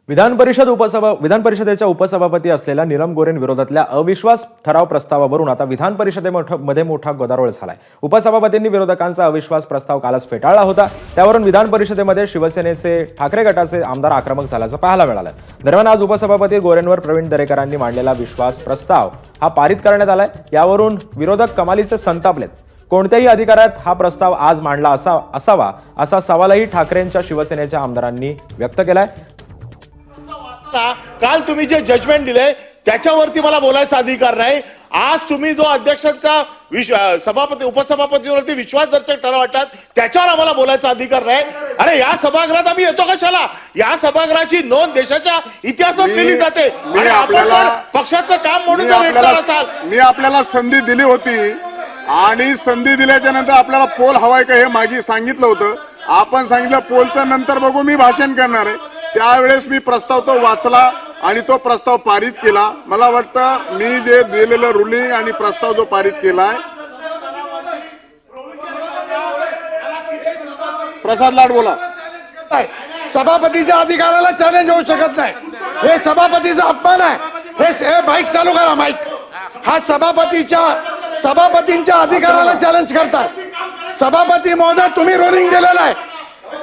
विधान परिषदेच्या उपसभापती असलेल्या नीलम गोरेंविरोधातल्या अविश्वास ठराव प्रस्तावावरून आता विधान परिषदेमध्ये मोठा गदारोळ झालाय। उपसभापतींनी विरोधकांचा अविश्वास प्रस्ताव कालच फेटाळला होता। त्यावरून विधान परिषदेमध्ये शिवसेनेचे ठाकरे गटाचे आमदार आक्रमक झाल्याचं पाहायला मिळालं। दरम्यान आज उपसभापती गोरेंवर प्रवीण दरेकरांनी मांडलेला विश्वास प्रस्ताव हा पारित करण्यात आलाय। यावरून विरोधक कमालीचे संतापलेत। कोणत्याही अधिकारात हा प्रस्ताव आज मांडला असावा असा सवालही ठाकरेंच्या शिवसेनेच्या आमदारांनी व्यक्त केलाय। काल तुम्ही जे जजमेंट दिले त्याच्यावरती मला बोलायचा अधिकार नाही। आज तुम्ही जो अध्यक्षांचा सभापती उपसभापतीवरती विश्वासदर्शक ठराव वाटतात त्याच्यावर आम्हाला बोलायचा अधिकार नाही। अरे या सभागृहात आम्ही येतो कशाला? या सभागृहाची नोंद देशाच्या इतिहासात केली जाते आणि आपल्याला पक्षाचं काम म्हणून मी आपल्याला संधी दिली होती आणि संधी दिल्याच्या नंतर आपल्याला पोल हवाय का हे मागे सांगितलं होतं। आपण सांगितलं पोलच्या नंतर बघू, मी भाषण करणार आहे। त्यावेळेस मी प्रस्ताव तो वाचला आणि तो प्रस्ताव पारित केला। मला वाटतं मी जे दिलेलं रुलिंग आणि प्रस्ताव जो पारित केलाय, प्रसाद लाड बोला। सभापतीच्या अधिकाराला चॅलेंज होऊ शकत नाही, हे सभापतीचा अपमान आहे। हे माईक चालू करा, माईक। हा सभापतींच्या अधिकाराला चॅलेंज करतात। सभापती महोदय तुम्ही रुलिंग दिलेलं आहे।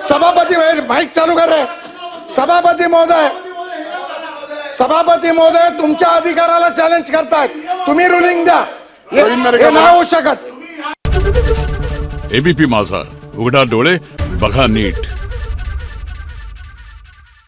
सभापती माईक चालू कर रे। सभापती महोदय तुमच्या अधिकाराला चॅलेंज करतायत, तुम्ही रुलिंग द्या। हे नाही होऊ शकत। एबीपी माझा, उघडा डोळे बघा नीट।